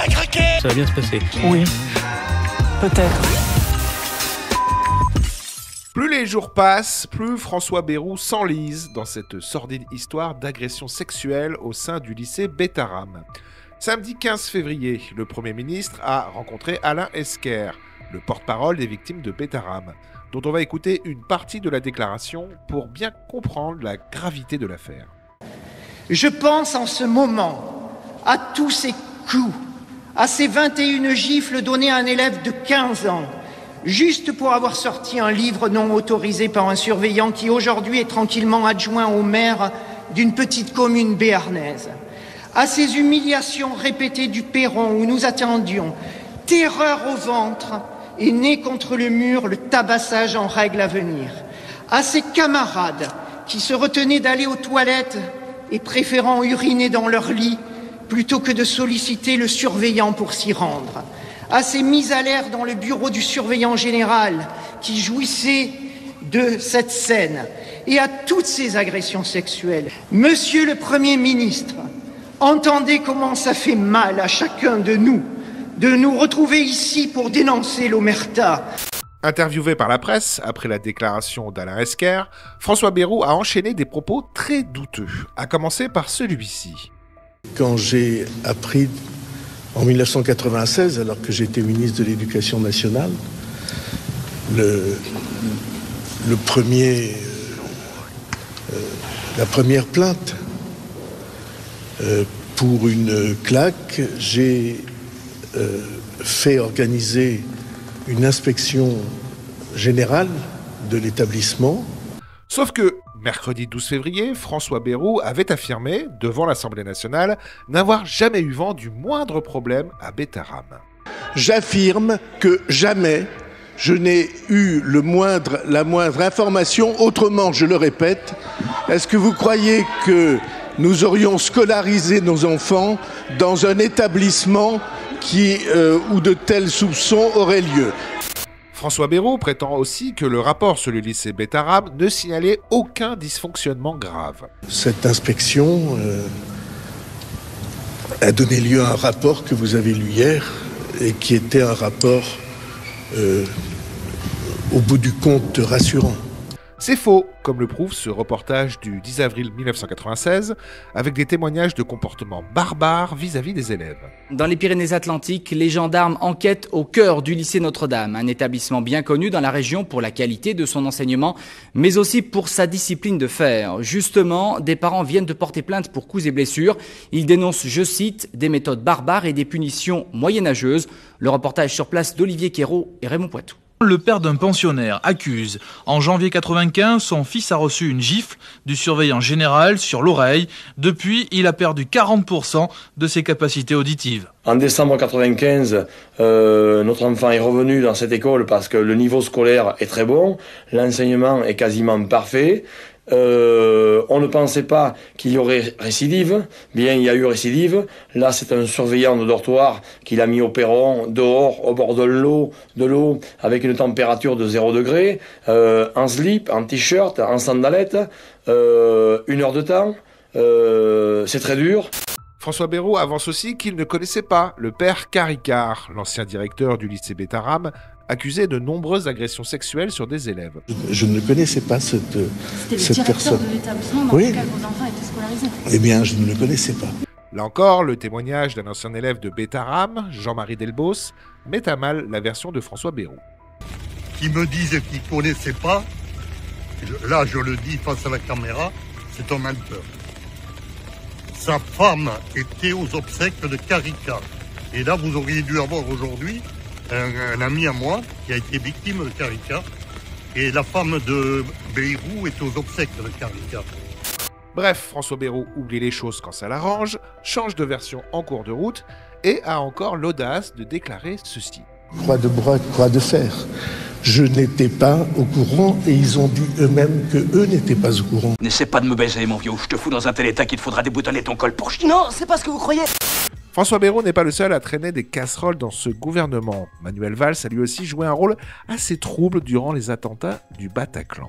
t'as craqué! Ça va bien se passer. Oui, peut-être. Plus les jours passent, plus François Bayrou s'enlise dans cette sordide histoire d'agression sexuelle au sein du lycée Bétharram. Samedi 15 février, le Premier ministre a rencontré Alain Esquer, le porte-parole des victimes de Bétharram, dont on va écouter une partie de la déclaration pour bien comprendre la gravité de l'affaire. Je pense en ce moment à tous ces coups, à ces 21 gifles données à un élève de 15 ans, juste pour avoir sorti un livre non autorisé par un surveillant qui aujourd'hui est tranquillement adjoint au maire d'une petite commune béarnaise. À ces humiliations répétées du perron où nous attendions, terreur au ventre et nez contre le mur, le tabassage en règle à venir. À ces camarades qui se retenaient d'aller aux toilettes et préférant uriner dans leur lit plutôt que de solliciter le surveillant pour s'y rendre. À ces mises à l'air dans le bureau du surveillant général qui jouissait de cette scène et à toutes ces agressions sexuelles. Monsieur le Premier ministre, entendez comment ça fait mal à chacun de nous retrouver ici pour dénoncer l'omerta. Interviewé par la presse après la déclaration d'Alain Esquer, François Bayrou a enchaîné des propos très douteux, à commencer par celui-ci. Quand j'ai appris en 1996, alors que j'étais ministre de l'Éducation nationale, la première plainte pour une claque, j'ai fait organiser une inspection générale de l'établissement. Sauf que, mercredi 12 février, François Bayrou avait affirmé, devant l'Assemblée nationale, n'avoir jamais eu vent du moindre problème à Bétharram. J'affirme que jamais je n'ai eu la moindre information. Autrement, je le répète, est-ce que vous croyez que nous aurions scolarisé nos enfants dans un établissement où de tels soupçons auraient lieu? François Bayrou prétend aussi que le rapport sur le lycée Bétharram ne signalait aucun dysfonctionnement grave. Cette inspection a donné lieu à un rapport que vous avez lu hier et qui était un rapport au bout du compte rassurant. C'est faux, comme le prouve ce reportage du 10 avril 1996, avec des témoignages de comportements barbares vis-à-vis des élèves. Dans les Pyrénées-Atlantiques, les gendarmes enquêtent au cœur du lycée Notre-Dame, un établissement bien connu dans la région pour la qualité de son enseignement, mais aussi pour sa discipline de fer. Justement, des parents viennent de porter plainte pour coups et blessures. Ils dénoncent, je cite, des méthodes barbares et des punitions moyenâgeuses. Le reportage sur place d'Olivier Quérault et Raymond Poitou. Le père d'un pensionnaire accuse. En janvier 1995, son fils a reçu une gifle du surveillant général sur l'oreille. Depuis, il a perdu 40% de ses capacités auditives. En décembre 1995, notre enfant est revenu dans cette école parce que le niveau scolaire est très bon, l'enseignement est quasiment parfait. On ne pensait pas qu'il y aurait récidive. Bien, il y a eu récidive. Là, c'est un surveillant de dortoir qui l'a mis au perron, dehors, au bord de l'eau, avec une température de 0 degré, en slip, en t-shirt, en sandalettes, 1 heure de temps. C'est très dur. François Bayrou avance aussi qu'il ne connaissait pas le père Caricard, l'ancien directeur du lycée Bétharram, accusé de nombreuses agressions sexuelles sur des élèves. Je ne connaissais pas cette personne. C'était le directeur de l'établissement dans lequel vos enfants étaient scolarisés. Eh bien, je ne le connaissais pas. Là encore, le témoignage d'un ancien élève de Bétharram, Jean-Marie Delbos, met à mal la version de François Bayrou. Qui me disent qu'ils ne connaissaient pas, là je le dis face à la caméra, c'est un menteur. Sa femme était aux obsèques de Caricard. Et là, vous auriez dû avoir aujourd'hui un ami à moi qui a été victime de Caricard. Et la femme de Bayrou est aux obsèques de Caricard. Bref, François Bayrou oublie les choses quand ça l'arrange, change de version en cours de route et a encore l'audace de déclarer ceci. Croix de bras, croix de fer. Je n'étais pas au courant et ils ont dit eux-mêmes qu'eux n'étaient pas au courant. N'essaie pas de me baiser, mon vieux. Je te fous dans un tel état qu'il te faudra déboutonner ton col pour... Non, c'est pas ce que vous croyez. François Bayrou n'est pas le seul à traîner des casseroles dans ce gouvernement. Manuel Valls a lui aussi joué un rôle assez trouble durant les attentats du Bataclan.